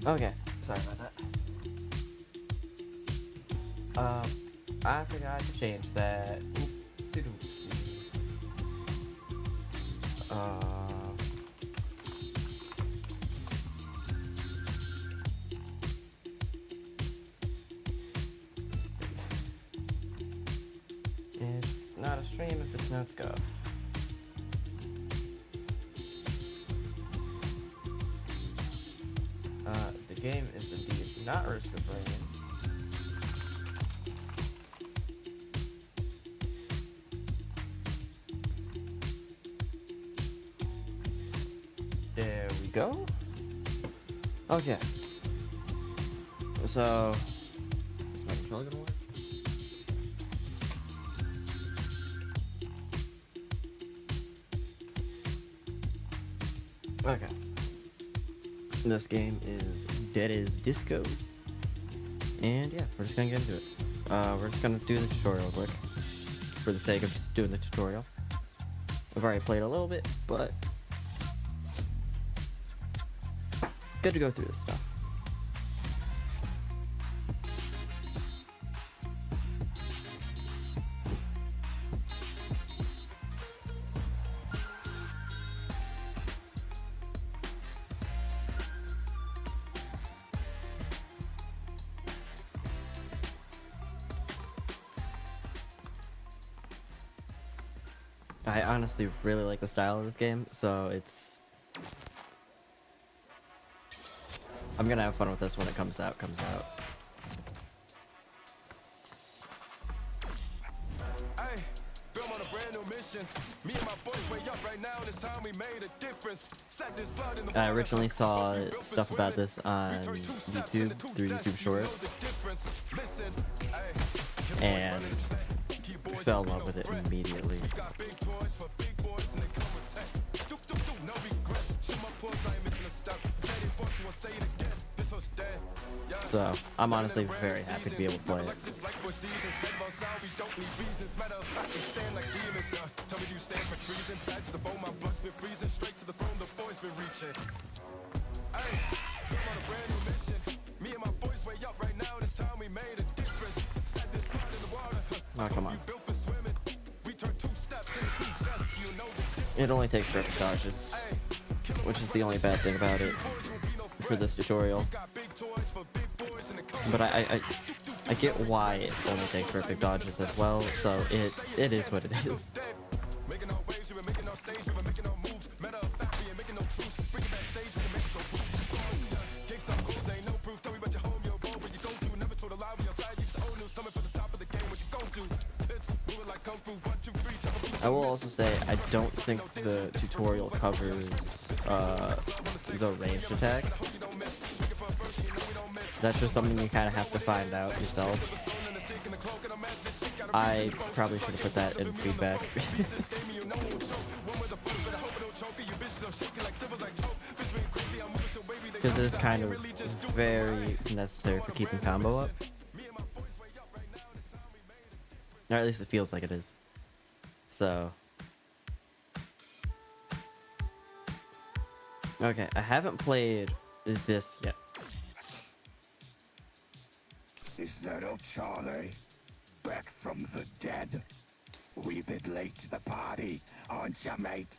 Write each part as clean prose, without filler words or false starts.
Okay, sorry about that. I forgot to change that. Oopsie doopsie. It's not a stream if it's no scuff. The game is indeed not Risk of Rain. There we go. Okay. So, is my controller gonna work? Okay. This game is Dead as Disco. And yeah, we're just gonna get into it. We're just gonna do the tutorial quick. For the sake of just doing the tutorial. I've already played a little bit, but good to go through this stuff. I honestly really like the style of this game, so I'm gonna have fun with this when it comes out. Hey, I'm on a brand new mission. Me and my boys way up right now, and it's time we made a difference. Sack this blood in the I originally saw stuff about this on YouTube through YouTube Shorts, and fell in love with it immediately. So I'm honestly very happy to be able to play it. Oh, come on. It only takes perfect dodges, which is the only bad thing about it for this tutorial. But I get why it only takes perfect dodges as well, so it is what it is. I will also say I don't think the tutorial covers the ranged attack. That's just something you kind of have to find out yourself. I probably should have put that in feedback. Because it is kind of very necessary for keeping combo up. Or at least it feels like it is. So. Okay, I haven't played this yet. Is that old Charlie? Back from the dead? We bit late to the party, aren't ya, mate?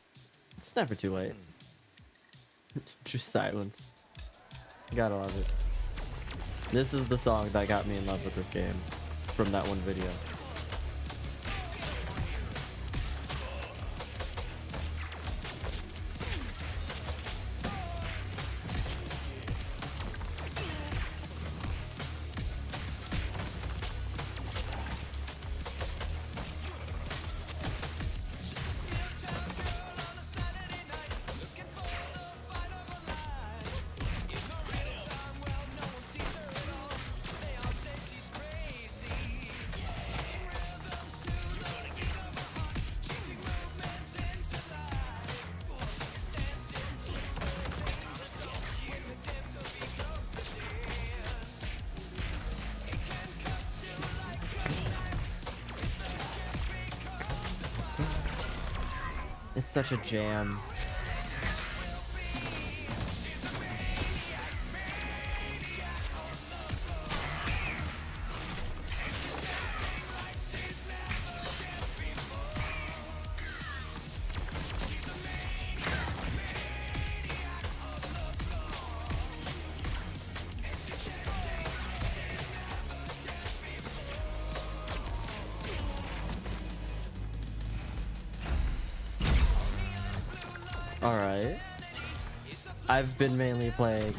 It's never too late. Just silence. Gotta love it. This is the song that got me in love with this game from that one video. It's such a jam. Alright. I've been mainly playing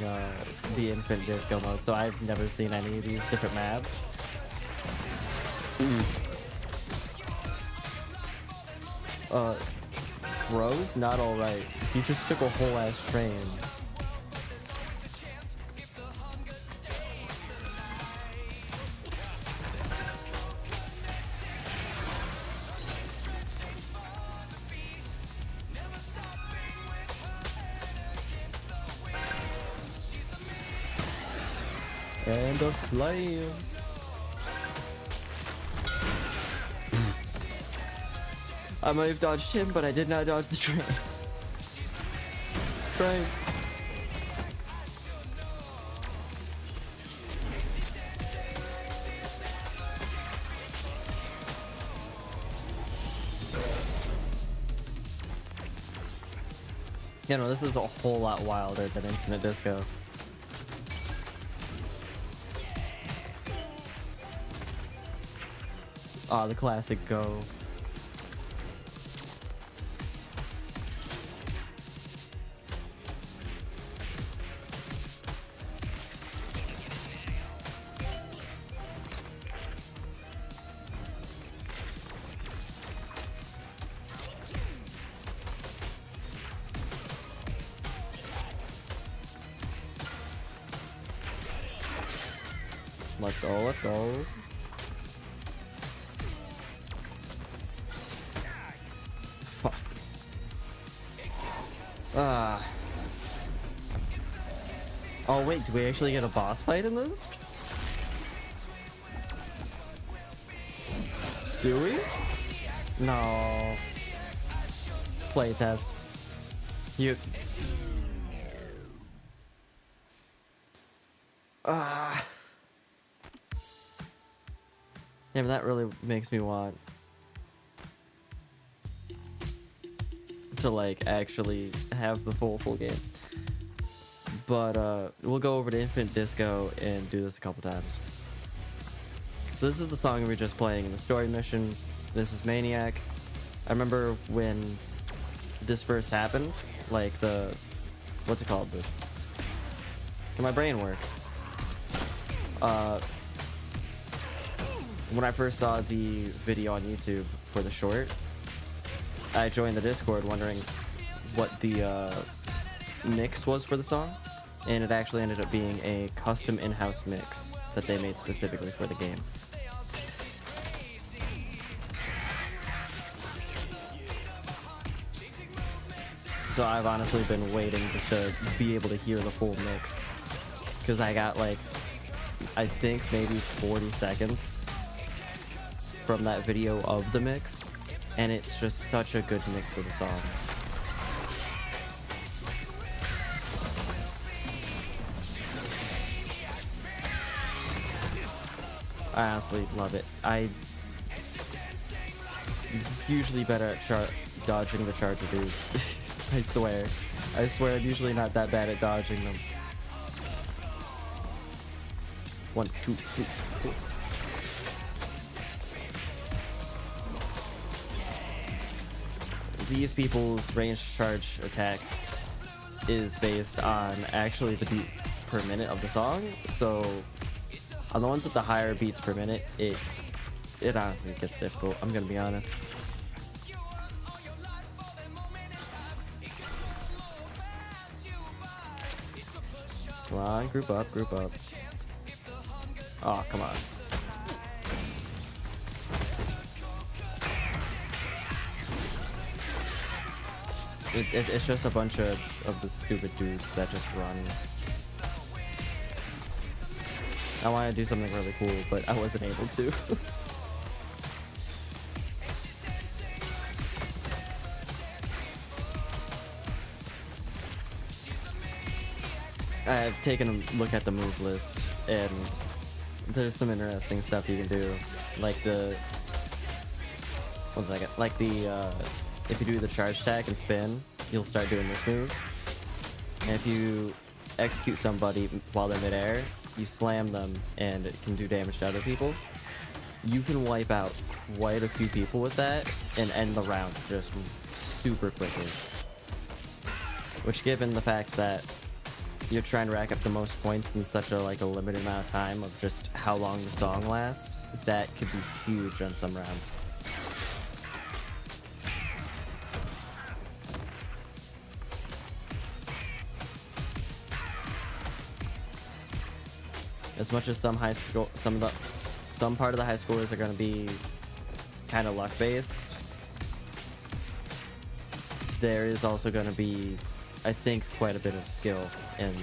the Infinite Disco mode, so I've never seen any of these different maps. Bros, not alright. You just took a whole ass train. And a slam. I might have dodged him, but I did not dodge the train. Train. Yeah, no, this is a whole lot wilder than Infinite Disco. Ah, the classic go. Let's go, let's go. Fuck. Ah. Oh wait, do we actually get a boss fight in this? Do we? No. Playtest. You. Ah. Yeah, but that really makes me want to like actually have the full game. But we'll go over to Infinite Disco and do this a couple times. So this is the song we were just playing in the story mission. This is Maniac. I remember when this first happened, like the, what's it called? Can my brain work? When I first saw the video on YouTube for the short, I joined the Discord wondering what the mix was for the song, and it actually ended up being a custom in-house mix that they made specifically for the game. So I've honestly been waiting just to be able to hear the full mix, because I got like, I think maybe 40 seconds from that video of the mix, and it's just such a good mix of the song. I honestly love it. I usually better at dodging the charger dudes. I swear I'm usually not that bad at dodging them. 1, 2, 3, 4. These people's range charge attack is based on actually the beat per minute of the song. So on the ones with the higher beats per minute, it honestly gets difficult. I'm gonna be honest. Come on, group up, group up. Oh, come on. It's just a bunch of the stupid dudes that just run. I want to do something really cool, but I wasn't able to. I've taken a look at the move list, and there's some interesting stuff you can do. Like the... One second. Like the, if you do the charge attack and spin, you'll start doing this move. And if you execute somebody while they're midair, you slam them and it can do damage to other people. You can wipe out quite a few people with that and end the round just super quickly. which, given the fact that you're trying to rack up the most points in such a limited amount of time of just how long the song lasts, that could be huge on some rounds. As much as some part of the high scores are going to be kind of luck based, there is also going to be, I think, quite a bit of skill in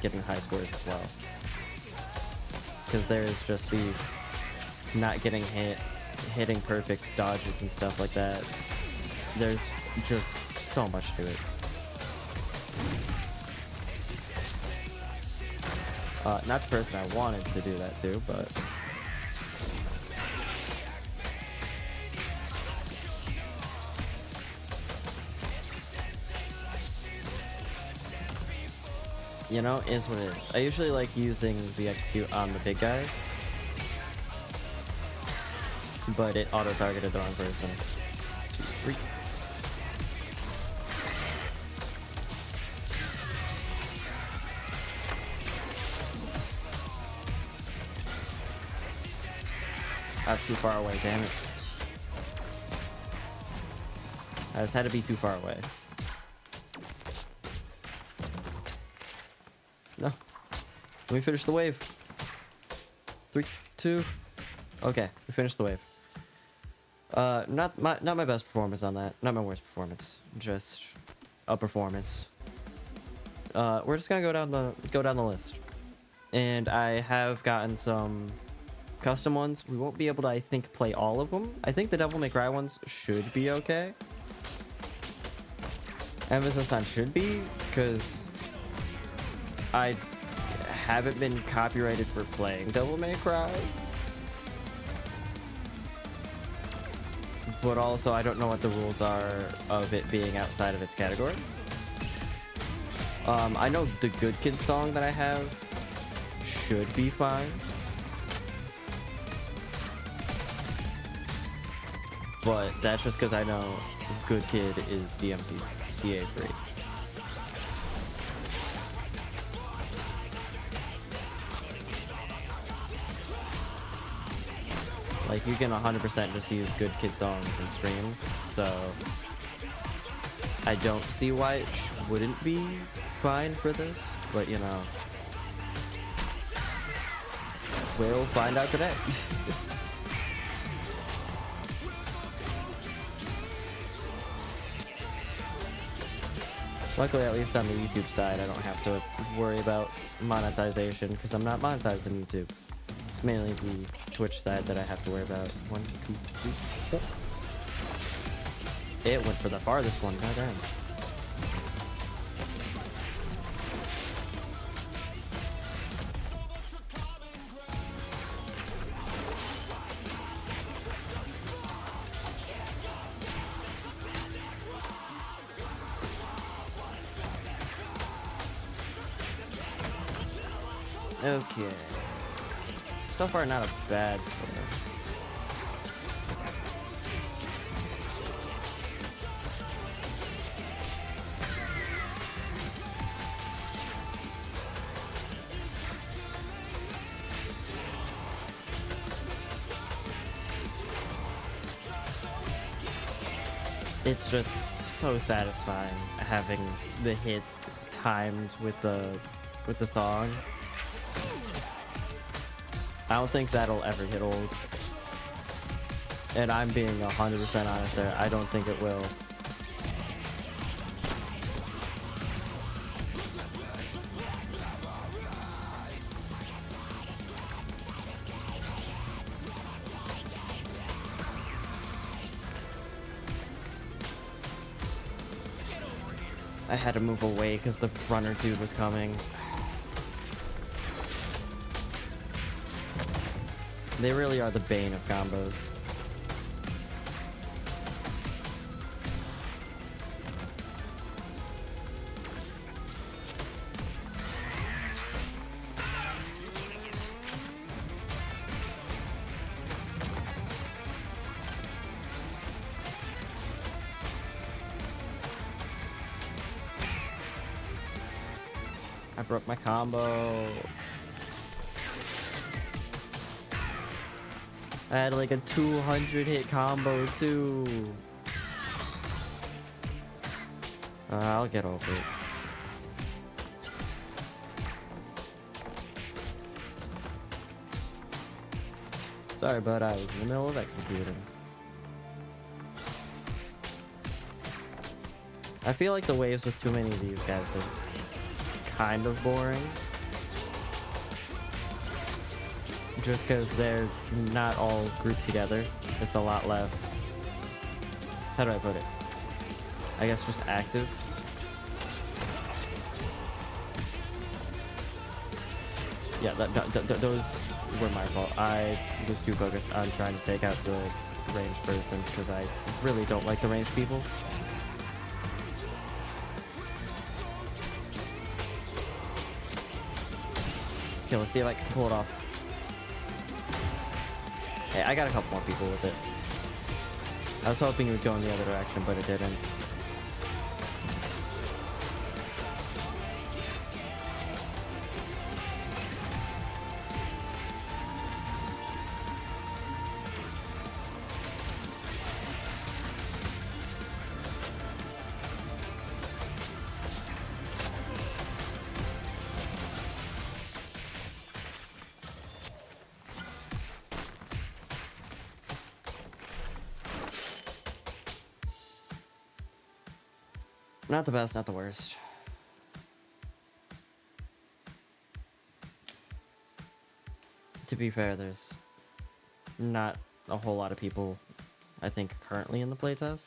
getting high scores as well. Because there is just the not getting hit, hitting perfect dodges and stuff like that. There's just so much to it. Not the person I wanted to do that to, but... you know, is what it is. I usually like using the execute on the big guys, but it auto-targeted the wrong person. 2, 3. That's too far away, damn it. I just had to be too far away. No. Let me finish the wave. 3, 2. Okay, we finished the wave. Not my best performance on that. Not my worst performance. Just a performance. We're just gonna go down the list. And I have gotten some custom ones. We won't be able to, I think, play all of them. I think the Devil May Cry ones should be okay. Emphasis on should be, because I haven't been copyrighted for playing Devil May Cry. But also, I don't know what the rules are of it being outside of its category. I know the Good Kid song that I have should be fine. But that's just because I know Good Kid is DMCA free. Like, you can 100% just use Good Kid songs in streams, so I don't see why it wouldn't be fine for this, but you know, we'll find out today. Luckily, at least on the YouTube side, I don't have to worry about monetization because I'm not monetized on YouTube. It's mainly the Twitch side that I have to worry about. 1, 2, 3, 4. It went for the farthest one, goddamn. Okay. So far, not a bad score. It's just so satisfying having the hits timed with the song. I don't think that'll ever get old. And I'm being 100% honest there. I don't think it will. I had to move away because the runner dude was coming. They really are the bane of combos. I broke my combo. I had like a 200 hit combo too. I'll get over it. Sorry, but I was in the middle of executing. I feel like the waves with too many of these guys are kind of boring. Just because they're not all grouped together. It's a lot less... How do I put it? I guess just active. Yeah, those were my fault. I was too focused on trying to take out the ranged person because I really don't like the ranged people. Okay, let's see if I can pull it off. Hey, I got a couple more people with it. I was hoping it would go in the other direction, but it didn't. Not the best, not the worst. To be fair, there's not a whole lot of people, I think, currently in the playtest.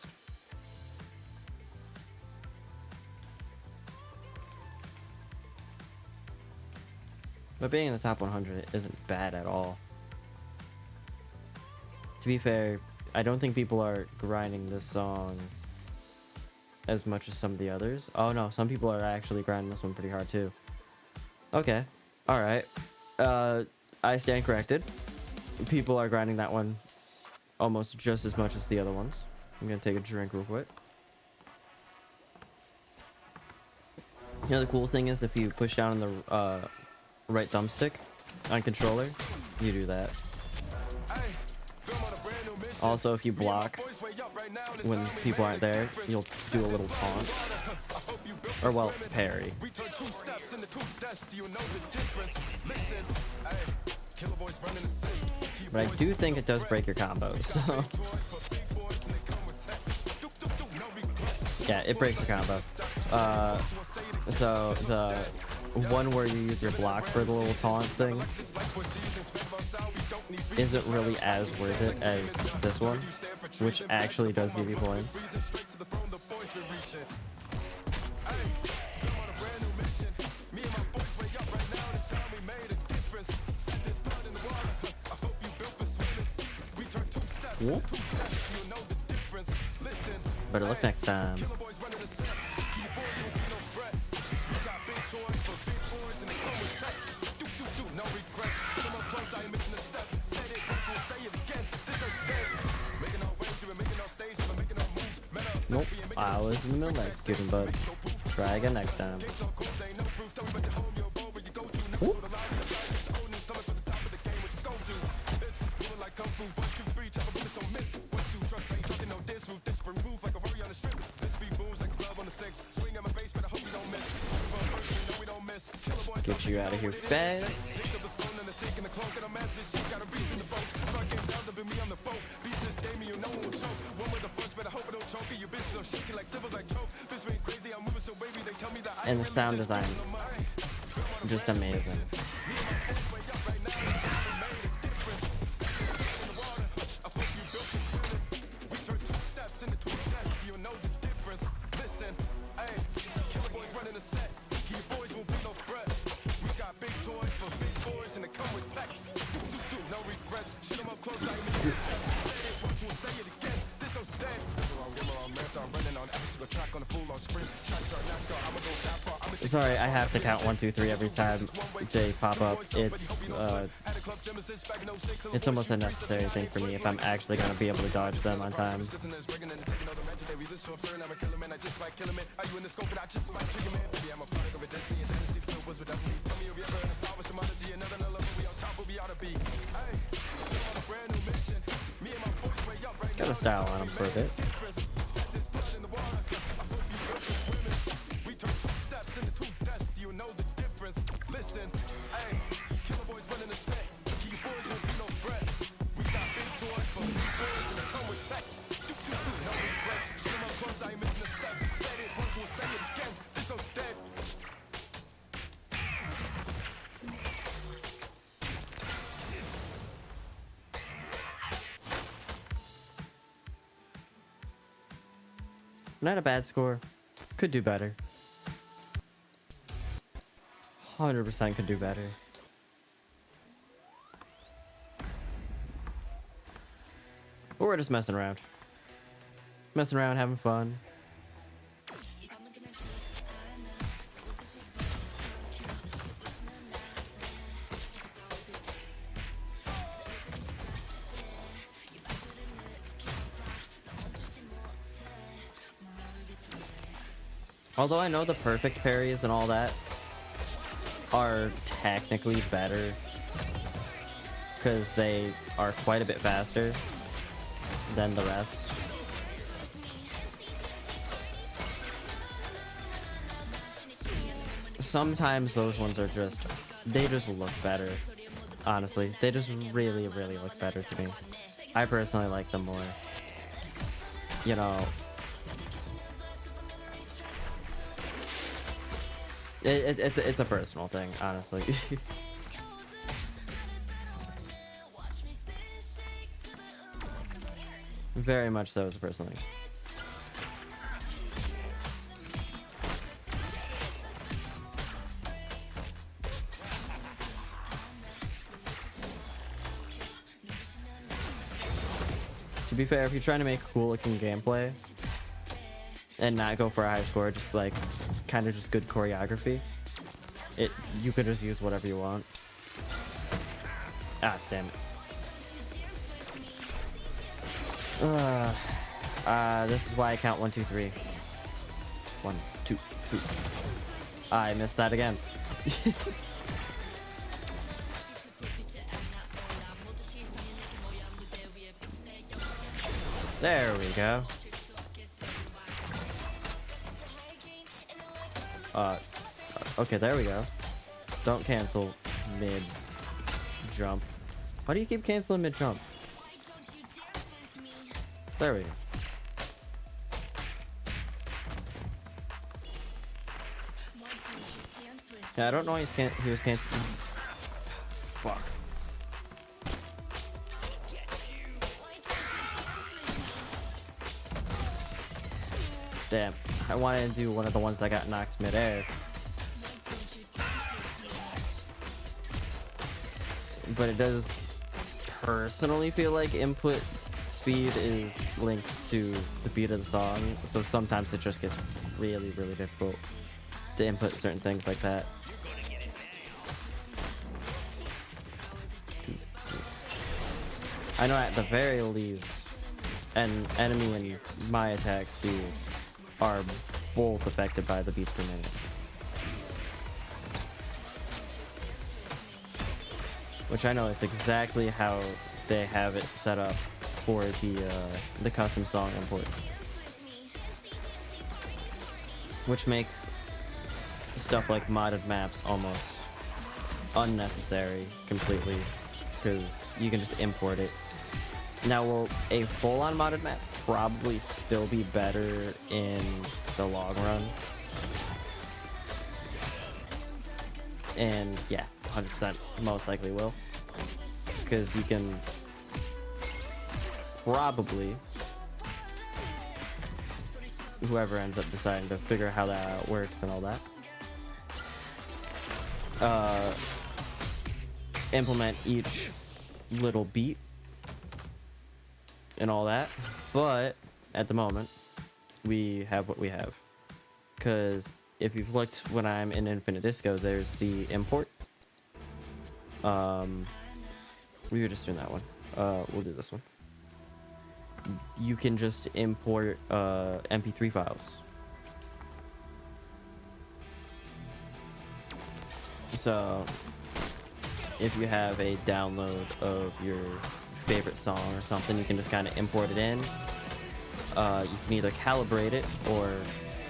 But being in the top 100 isn't bad at all. To be fair, I don't think people are grinding this song as much as some of the others. Oh no, some people are actually grinding this one pretty hard too. Okay, alright. I stand corrected. People are grinding that one almost just as much as the other ones. I'm gonna take a drink real quick. You know, the cool thing is if you push down on the right thumbstick on controller, you do that. Also, if you block when people aren't there, you'll do a little taunt. Or, well, parry. But I do think it does break your combos, so... Yeah, it breaks your combo. So, the one where you use your block for the little taunt thing isn't really as worth it as this one, which actually does give you points. Whoop. Better luck next time. Nope, I was in the middle of executing, but try again next time. Ooh. Get you out of here fast. And the sound design, just amazing. Sorry, I have to count 1, 2, 3 every time they pop up. It's almost a necessary thing for me if I'm actually gonna be able to dodge them on time. Hey, we this so absurd, I'm a killer man, I just might kill him, man. Are you in the scope, but I just might kill you, man. Baby, I'm a product of a destiny, and Tennessee the was without me. Tell me if you ever in a power, somology, another level, we on top, where we ought to be. Hey, we're on a brand new mission. Me and my boys way up right Got now. a style on him for a bit. Set this blood in the water. I hope you good for swimming. We turn 2 steps into 2 deaths. Do you know the difference? Listen, hey, killer boys running the set. Keep boys won't be no threat. We got big toys for big boys and they come with tech. No regrets. Shoot 'em up close, I ain't missing a step. Said it once, we'll say it again. Disco dead. Not a bad score. Could do better. 100% could do better. But we're just messing around. Messing around, having fun. Although I know the perfect parries and all that are technically better because they are quite a bit faster than the rest. Sometimes those ones are just, they just look better. Honestly, they just really, really look better to me. I personally like them more. You know, it's a personal thing, honestly. Very much so, it's a personal thing. To be fair, if you're trying to make cool looking gameplay and not go for a high score, just like kind of just good choreography, you could just use whatever you want. Ah, damn it. This is why I count 1, 2, 3. 1, 2, 3. I missed that again. There we go. Okay, there we go. Don't cancel mid jump. Why do you keep canceling mid jump? There we go. Yeah, I don't know he was canceling. Fuck. Damn, I wanted to do one of the ones that got knocked midair. But it does personally feel like input speed is linked to the beat of the song, so sometimes it just gets really, really difficult to input certain things like that. I know at the very least, an enemy and my attack speed are both affected by the beats per minute. Which I know is exactly how they have it set up for the custom song imports. Which make stuff like modded maps almost unnecessary completely, because you can just import it. Now, will a full-on modded map probably still be better in the long run? And yeah, 100% most likely will, because you can probably, whoever ends up deciding to figure out how that works and all that, implement each little beat and all that. But at the moment we have what we have, because if you've looked when I'm in Infinite Disco, there's the import. We were just doing that one. We'll do this one. you can just import MP3 files. So if you have a download of your favorite song or something, you can just kind of import it in. You can either calibrate it or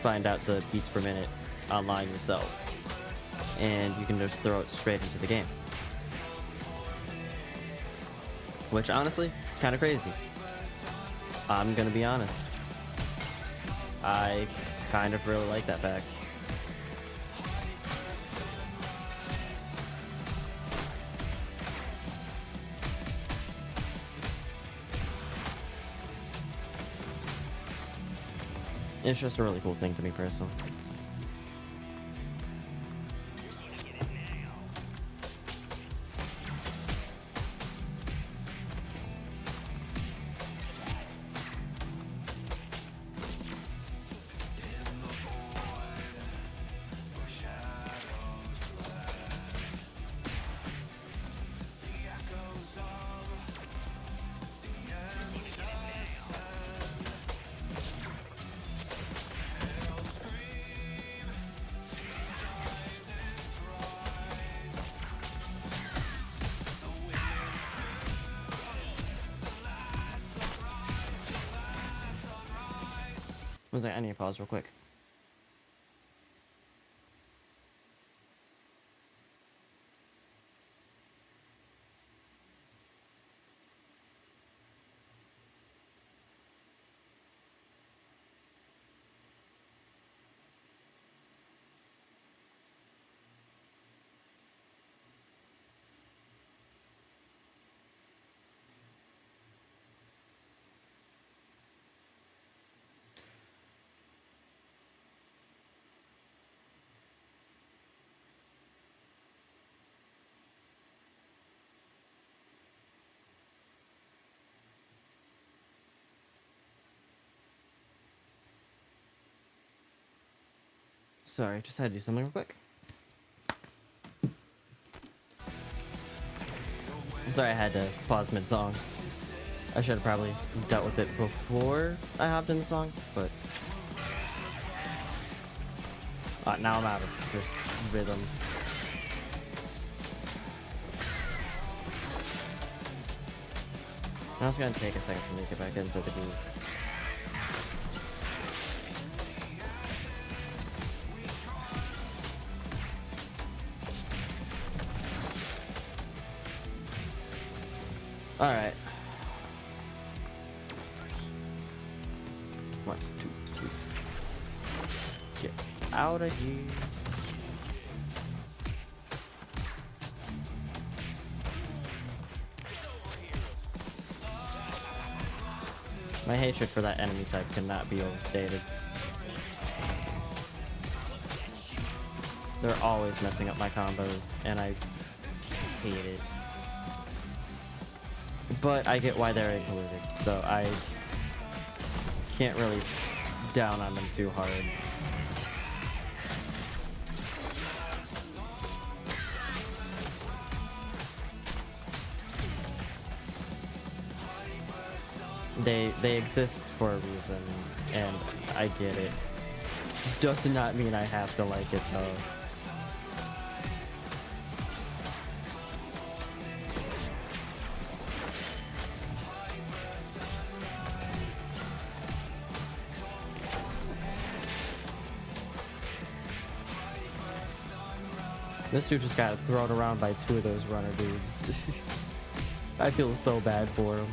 find out the beats per minute online yourself, and you can just throw it straight into the game, which honestly, kind of crazy. I'm gonna be honest, I kind of really like that fact. It's just a really cool thing to me personally. Was like, I need to pause real quick. Sorry, just had to do something real quick. I'm sorry I had to pause mid-song. I should have probably dealt with it before I hopped in the song, but now I'm out of just rhythm. Now it's gonna take a second for me to get back into the groove. Alright. 1, 2, 3. Get out of here. My hatred for that enemy type cannot be overstated. They're always messing up my combos, and I hate it. But I get why they're included, so I can't really down on them too hard. They exist for a reason, and I get it. Does not mean I have to like it though. This dude just got thrown around by 2 of those runner dudes. I feel so bad for him.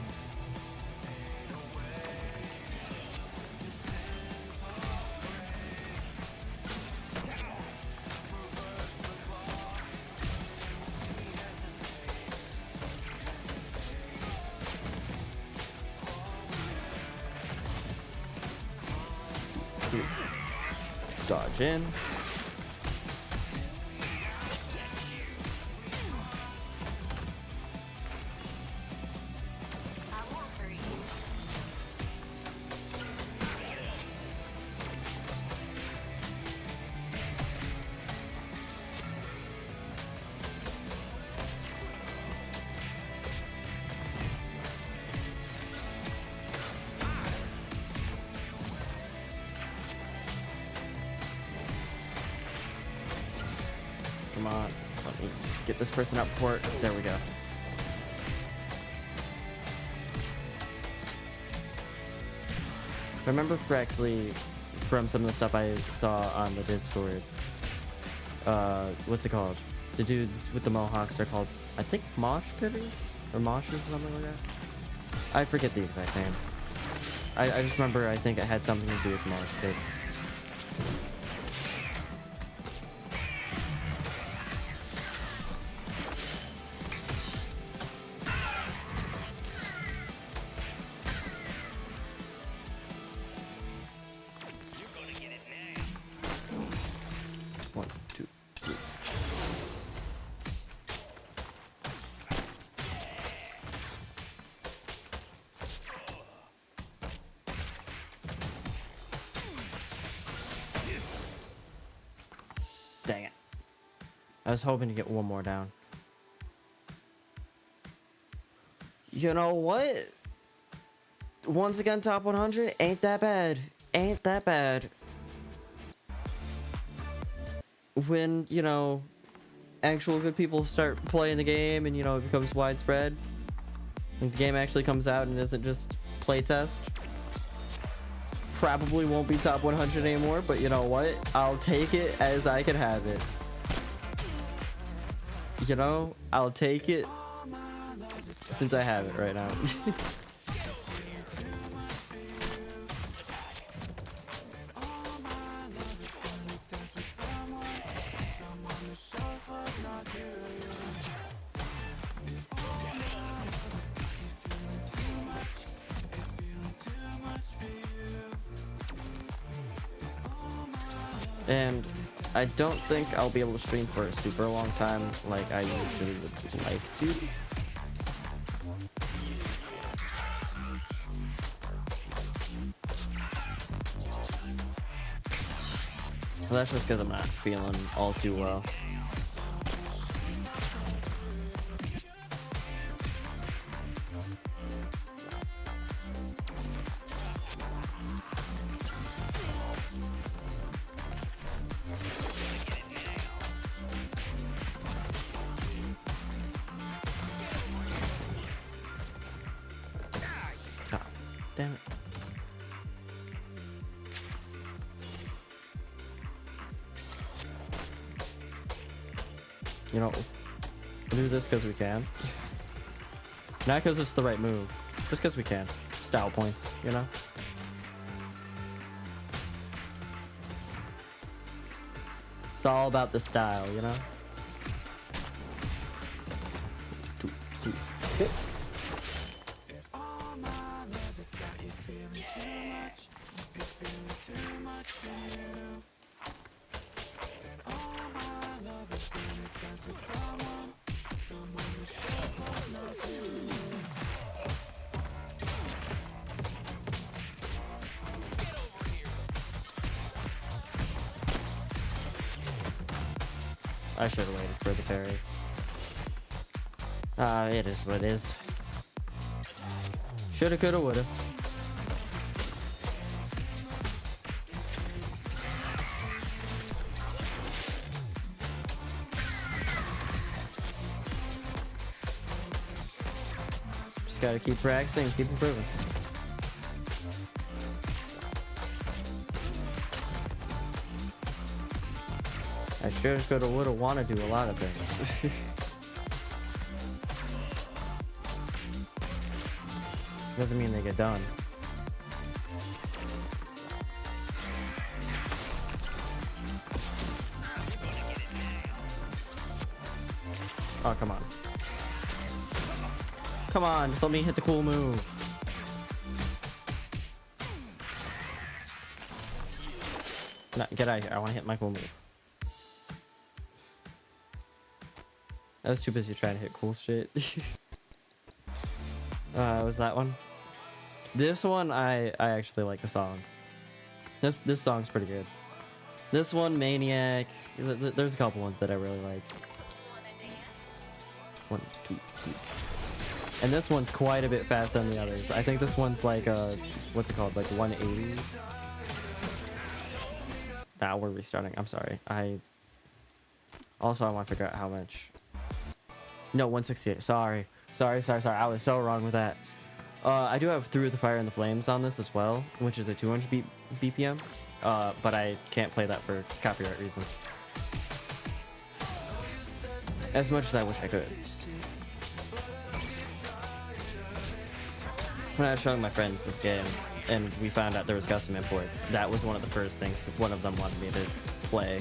Dodge in. on. Let me get this person up for it. There we go. If I remember correctly from some of the stuff I saw on the Discord, what's it called? The dudes with the mohawks are called, I think, mosh pitters? Or moshes or something like that? I forget the exact name. I just remember I think it had something to do with mosh pits. One, two, three. Dang it. I was hoping to get one more down. You know what? Once again, top 100 ain't that bad. Ain't that bad. When, you know, actual good people start playing the game and, you know, it becomes widespread. And the game actually comes out and isn't just playtest. Probably won't be top 100 anymore, but you know what? I'll take it as I can have it. You know, I'll take it since I have it right now. And I don't think I'll be able to stream for a super long time like I usually would like to. Well, that's just because I'm not feeling all too well. God damn it. You know, we'll do this because we can. Not because it's the right move. Just because we can. Style points, you know? It's all about the style, you know? Okay. I should have waited for the parry. It is what it is. Shoulda, coulda, woulda. Just gotta keep practicing, keep improving. I sure coulda, woulda, wanna do a lot of things. Doesn't mean they get done. Oh, come on. Come on, just let me hit the cool move. No, get out of here. I want to hit my cool move. I was too busy trying to hit cool shit. Was that one? This one, I actually like the song. This song's pretty good. This one, Maniac. There's a couple ones that I really like. 1, 2, 3. And this one's quite a bit faster than the others. I think this one's like what's it called? Like 180s. Now we're restarting. I'm sorry. Also, I want to figure out how much. No, 168. Sorry. I was so wrong with that. I do have Through the Fire and the Flames on this as well, which is a 200 BPM. But I can't play that for copyright reasons. As much as I wish I could. When I was showing my friends this game, and we found out there was custom imports, that was one of the first things that one of them wanted me to play.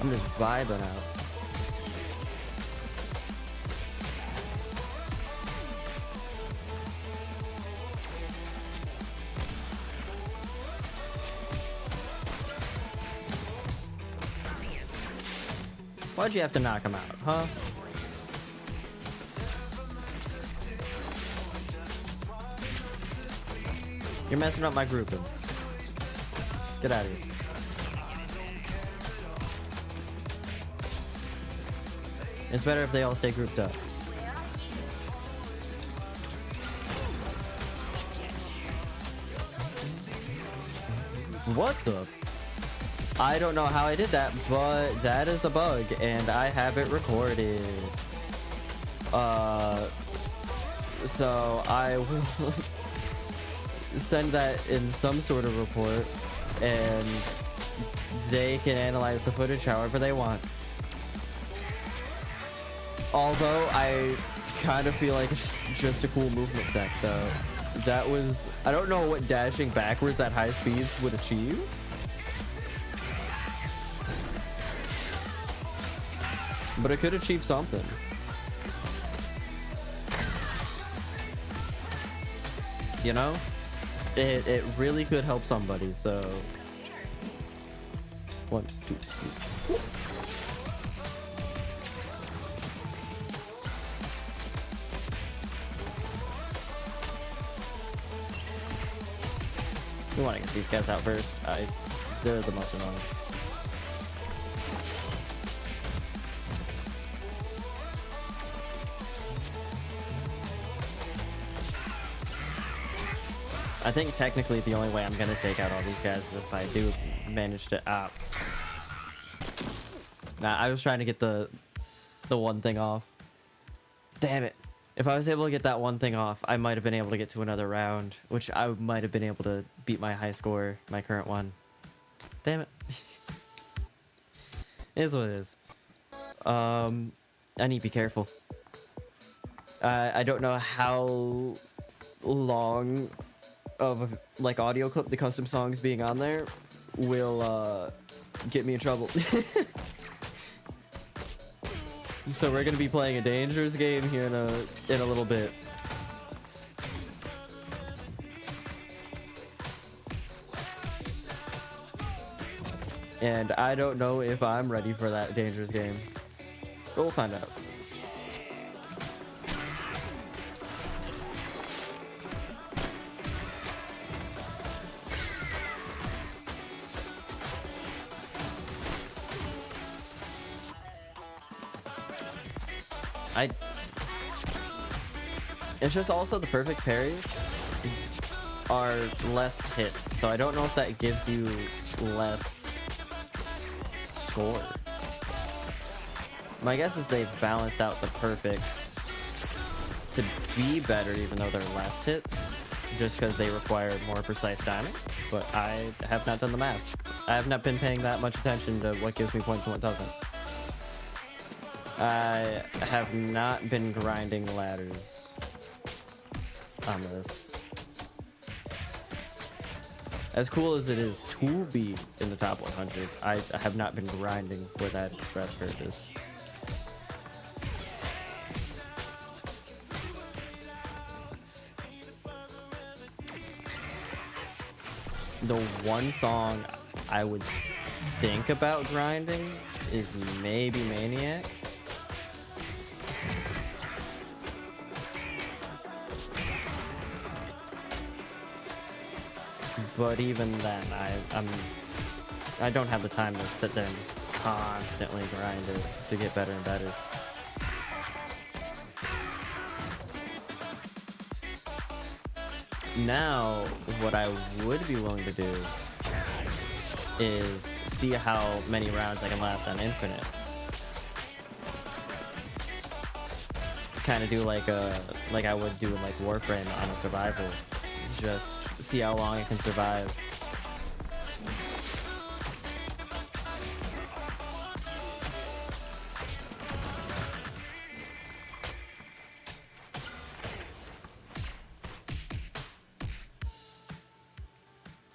I'm just vibing out. Why'd you have to knock him out, huh? You're messing up my groupings. Get out of here. It's better if they all stay grouped up. What the? I don't know how I did that, but that is a bug, and I have it recorded. So I will send that in some sort of report, and they can analyze the footage however they want. Although I kind of feel like it's just a cool movement tech, though. That was, I don't know what dashing backwards at high speeds would achieve. But it could achieve something. You know? It really could help somebody, so... 1, 2, 3. We want to get these guys out first. They're the most annoying. I think technically the only way I'm gonna take out all these guys is if I do manage to Nah, I was trying to get the one thing off. Damn it. If I was able to get that one thing off, I might have been able to get to another round, which I might have been able to beat my high score, my current one. Damn it. It is what it is. I need to be careful. I don't know how long of like audio clip the custom songs being on there will get me in trouble. So we're gonna be playing a dangerous game here in a little bit. And I don't know if I'm ready for that dangerous game. But we'll find out. It's just also the perfect parries are less hits, so I don't know if that gives you less score. My guess is they've balanced out the perfects to be better even though they're less hits, just because they require more precise timing, but I have not done the math. I have not been paying that much attention to what gives me points and what doesn't. I have not been grinding ladders on this. As cool as it is to be in the top 100, I have not been grinding for that express purpose. The one song I would think about grinding is maybe Maniac. But even then, I don't have the time to sit there and just constantly grind it to get better and better. Now, what I would be willing to do is see how many rounds I can last on Infinite. Kind of do like I would do in like Warframe on a survival. Just see how long I can survive.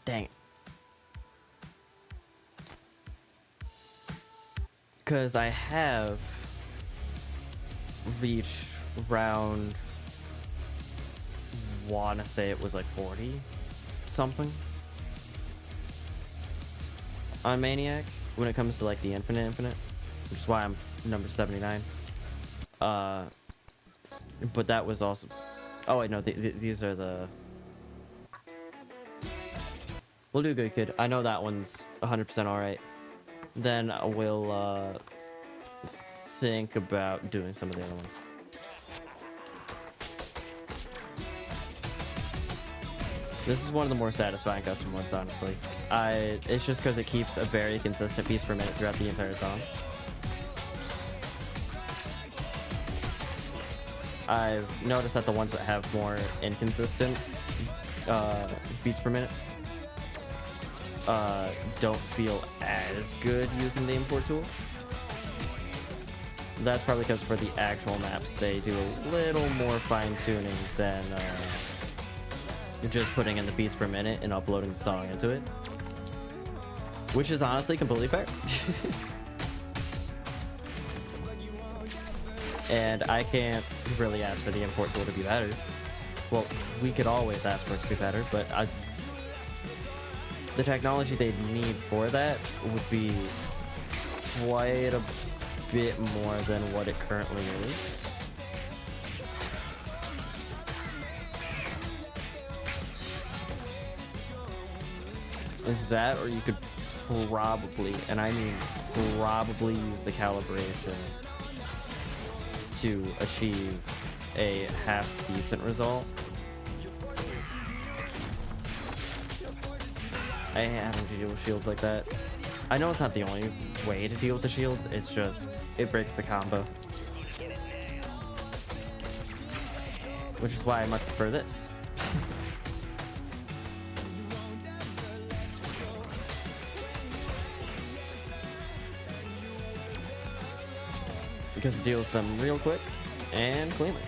Dang it. Because I have reached round, wanna say it was like 40 something on Maniac when it comes to like the infinite, which is why I'm number 79. But that was also, oh wait, no, these are the, we'll do Good Kid. I know that one's 100% all right. Then we'll think about doing some of the other ones. This is one of the more satisfying custom ones, honestly. It's just because it keeps a very consistent piece per minute throughout the entire song. I've noticed that the ones that have more inconsistent beats per minute don't feel as good using the import tool. That's probably because for the actual maps, they do a little more fine-tuning than just putting in the beats per minute and uploading the song into it. Which is honestly completely fair. And I can't really ask for the import tool to be better. Well, we could always ask for it to be better, but the technology they'd need for that would be quite a bit more than what it currently is. It's that, or you could probably, and I mean probably, use the calibration to achieve a half-decent result. I having to deal with shields like that. I know it's not the only way to deal with the shields, it's just, it breaks the combo. Which is why I much prefer this. Because it deals with them real quick and cleanly.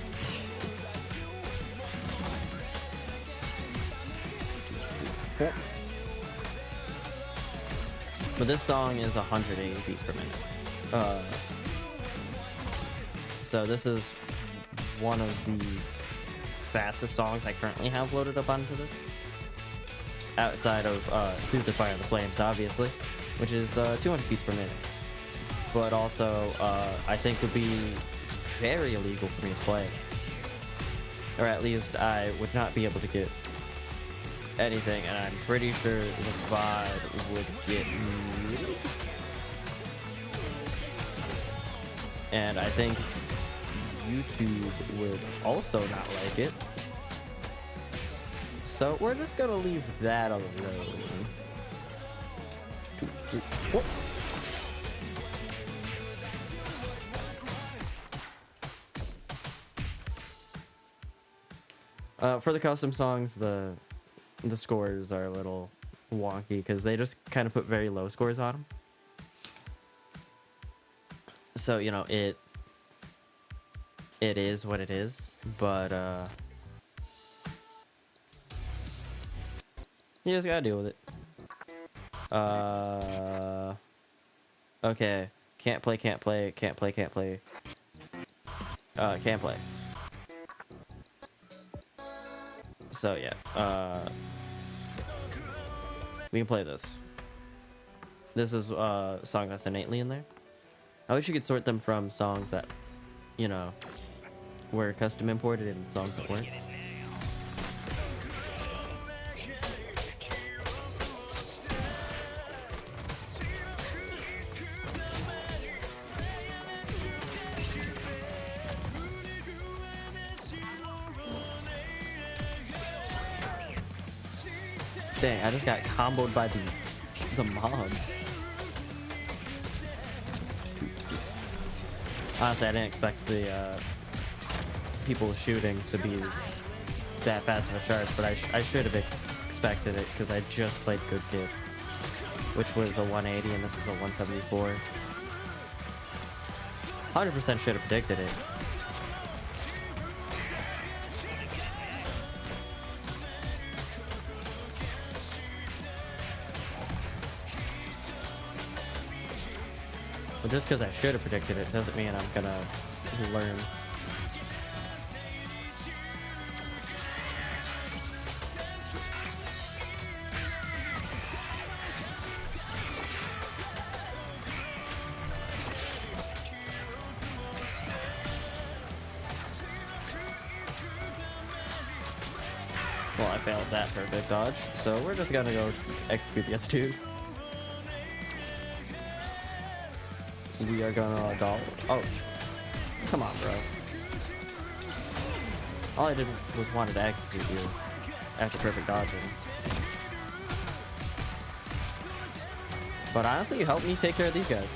Okay. But this song is 180 beats per minute. So this is one of the fastest songs I currently have loaded up onto this. Outside of Through the Fire and the Flames, obviously, which is 200 beats per minute. But also, I think would be very illegal for me to play. Or at least I would not be able to get anything, and I'm pretty sure the VOD would get muted. And I think YouTube would also not like it. So we're just gonna leave that alone. Whoop. For the custom songs, the scores are a little wonky because they just kind of put very low scores on them. So, you know, it is what it is, but you just gotta deal with it. Okay, can't play. Can't play. So yeah, we can play this. This is a song that's innately in there. I wish you could sort them from songs that, you know, were custom imported and songs that weren't. Dang, I just got comboed by the mobs. Honestly, I didn't expect the people shooting to be that fast of a charge, but I should have expected it because I just played Good Kid, which was a 180 and this is a 174. 100% should have predicted it. But just because I should have predicted it doesn't mean I'm gonna learn. Well, I failed that perfect dodge, so we're just gonna go execute the other dude. We are gonna doll. Oh, come on, bro. All I did was wanted to execute you after perfect dodging. But honestly, you helped me take care of these guys.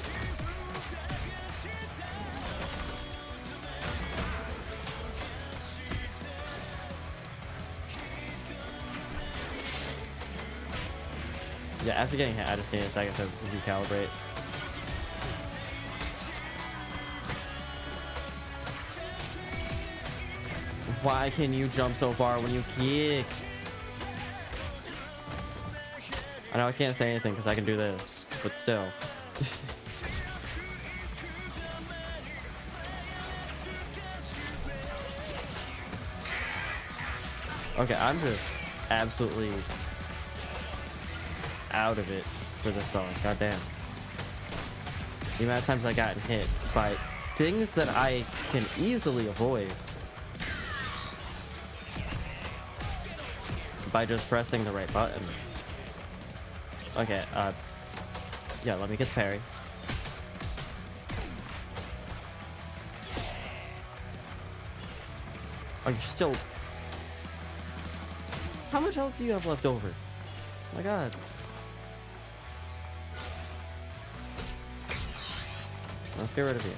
Yeah, after getting hit, I just need a second to recalibrate. Why can you jump so far when you kick? I know I can't say anything because I can do this, but still. Okay, I'm just absolutely out of it for this song. Goddamn. The amount of times I gotten hit by things that I can easily avoid by just pressing the right button. Okay, yeah, let me get the parry. Are you still... How much health do you have left over? Oh my god. Let's get rid of you.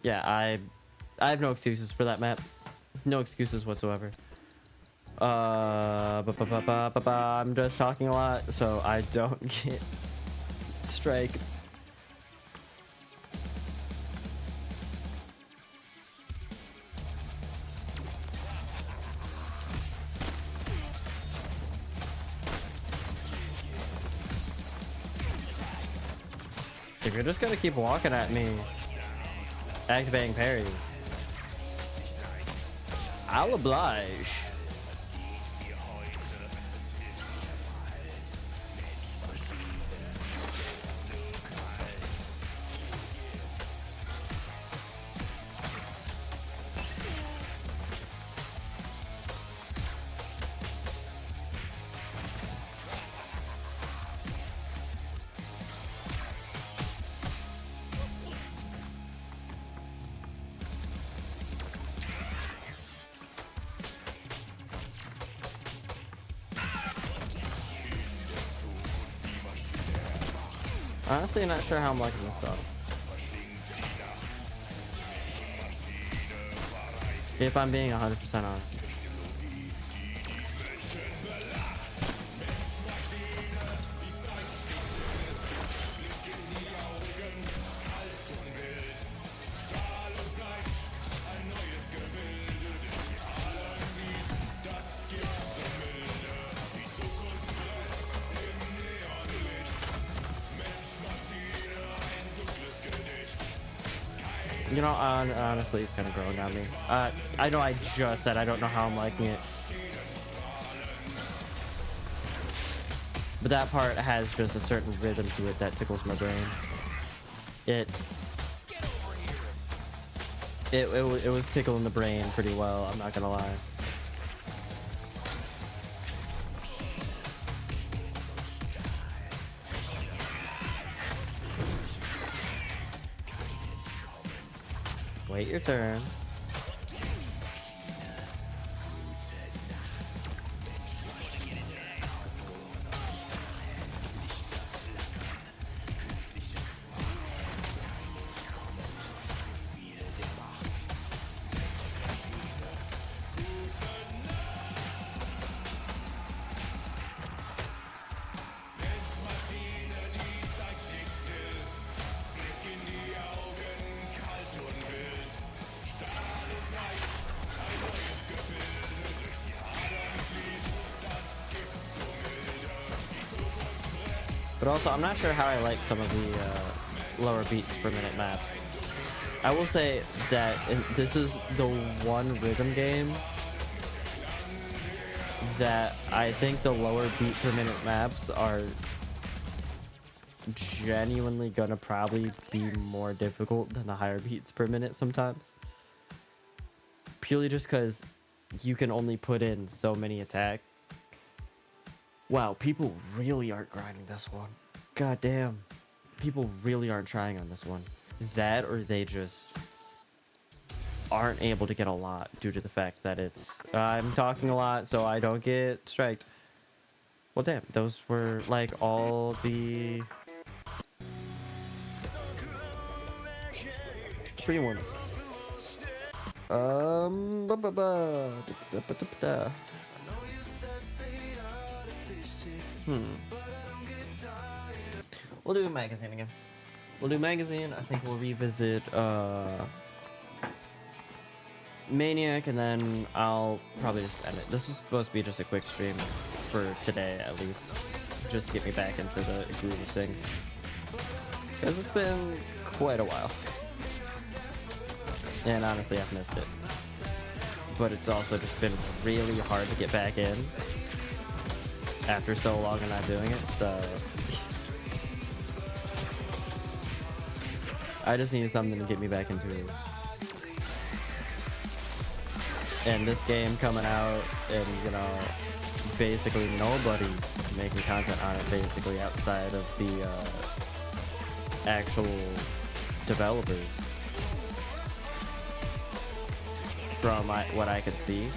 Yeah, I have no excuses for that map. No excuses whatsoever. I'm just talking a lot, so I don't get striked. If you're just gonna keep walking at me, activating parries, I'll oblige. Honestly, not sure how I'm liking this song. If I'm being 100% honest. You know, honestly, it's kind of growing on me. I know I just said I don't know how I'm liking it. But that part has just a certain rhythm to it that tickles my brain. It was tickling the brain pretty well, I'm not gonna lie. wait your turn. But also, I'm not sure how I like some of the lower beats per minute maps. I will say that this is the one rhythm game that I think the lower beat per minute maps are genuinely gonna probably be more difficult than the higher beats per minute sometimes. Purely just because you can only put in so many attack. Wow, people really aren't grinding this one. God damn. People really aren't trying on this one. That or they just aren't able to get a lot due to the fact that it's... I'm talking a lot so I don't get striked. Well, damn. Those were like all the... free ones. We'll do a magazine again. We'll do magazine. I think we'll revisit Maniac, and then I'll probably just end it. This was supposed to be just a quick stream for today, at least. Just get me back into the groove of things. Because it's been quite a while. And honestly, I've missed it. But it's also just been really hard to get back in after so long and not doing it, so... I just need something to get me back into it. And this game coming out, and you know, basically nobody making content on it, basically outside of the actual developers. From what I could see,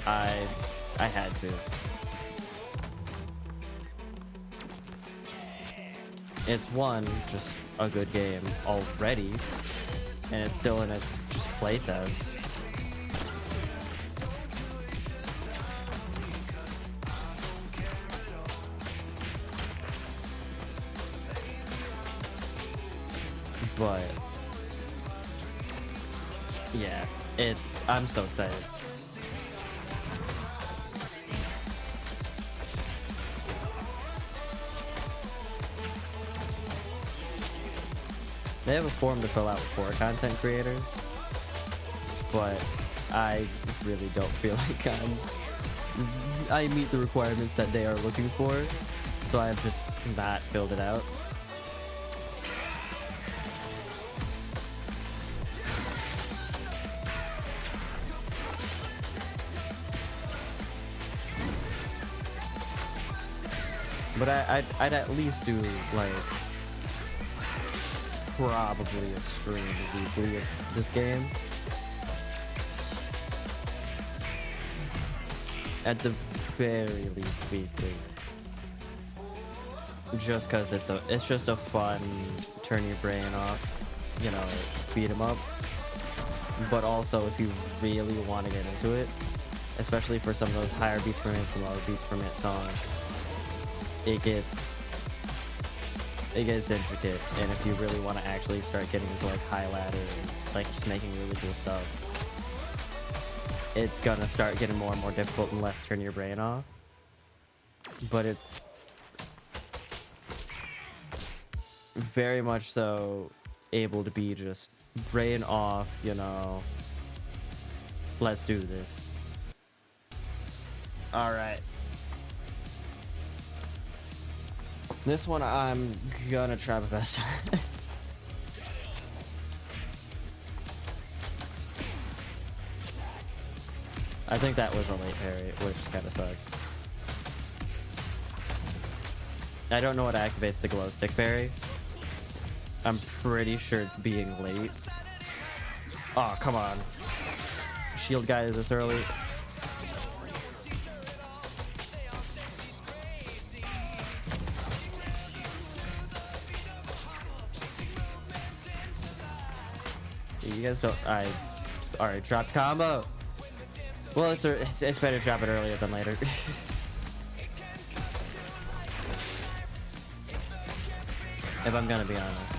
I had to. It's one, just a good game already, and it's still in its just playtest. But yeah, I'm so excited. They have a form to fill out for content creators, but I really don't feel like I meet the requirements that they are looking for, so I've just not filled it out. But I'd at least do like probably a stream weekly of this game. At the very least weekly. Just cause it's just a fun turn your brain off, you know, beat 'em up. But also if you really want to get into it, especially for some of those higher beats per minute and lower beats per minute songs, it gets intricate, and if you really want to actually start getting into like high ladder and like just making really cool stuff, it's gonna start getting more and more difficult unless turn your brain off. But it's very much so able to be just brain off, you know, let's do this. Alright. This one I'm gonna try my best. I think that was a late parry, which kind of sucks. I don't know what activates the glow stick parry. I'm pretty sure it's being late. Oh, come on. Shield guy is this early. You guys don't. Alright, drop combo. Well, it's better to drop it earlier than later. If I'm gonna be honest.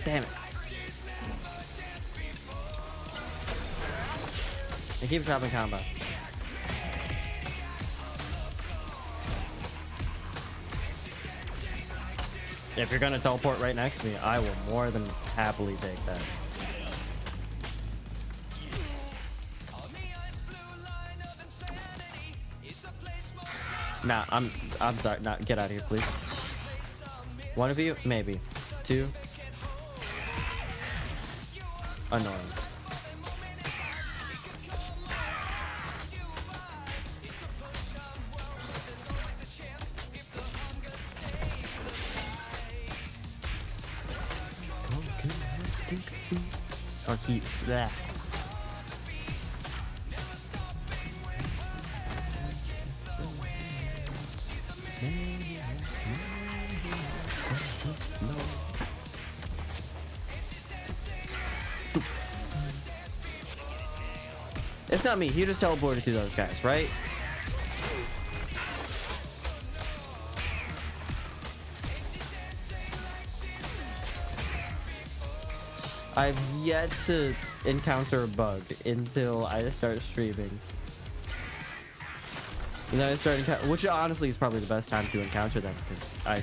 Damn it. I keep dropping combo. If you're gonna teleport right next to me, I will more than happily take that. Nah, I'm sorry. Nah, get out of here, please. One of you, maybe. Two. Annoying. Oh, he. Bleh. It's not me. He just teleported to those guys, right? I've yet to encounter a bug until I start streaming. And then I start which honestly is probably the best time to encounter them because I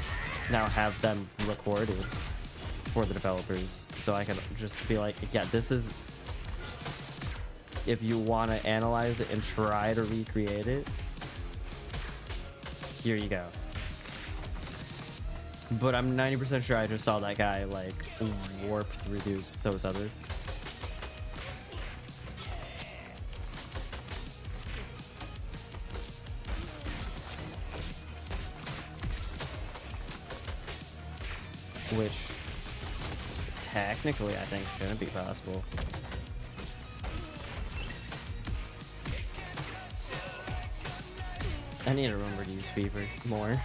now have them recorded for the developers, so I can just be like, yeah, this is. If you want to analyze it and try to recreate it, here you go. But I'm 90% sure I just saw that guy like warp through those others. Which technically I think shouldn't be possible. I need to remember to use Beaver more.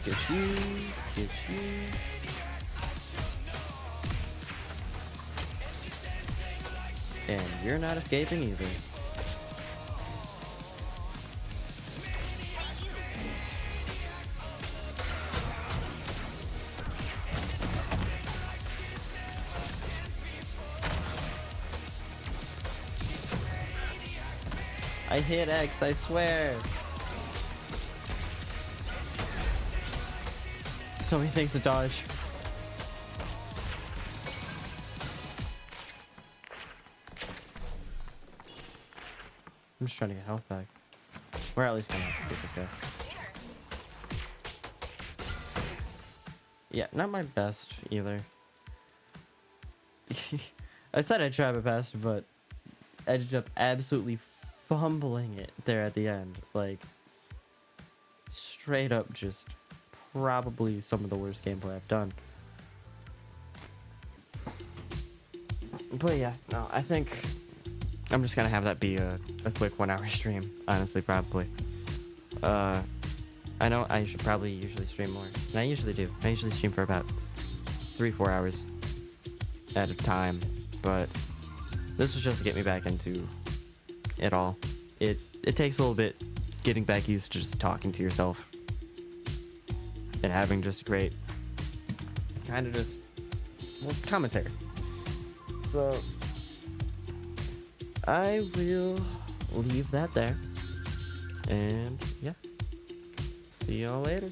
Get you. And you're not escaping either. I hit X, I swear. So many things to dodge. I'm just trying to get health back. We're at least gonna have to get this guy. Yeah, not my best either. I said I'd try my best, but I ended up absolutely fumbling it there at the end. Like, straight up just probably some of the worst gameplay I've done. But yeah, no, I think I'm just gonna have that be a quick 1 hour stream, honestly, probably. I know I should probably usually stream more, and I usually do. I usually stream for about 3-4 hours at a time, but this was just to get me back into it all. It takes a little bit getting back used to just talking to yourself and having just great kind of just commentary. So I will leave that there, and yeah, see y'all later.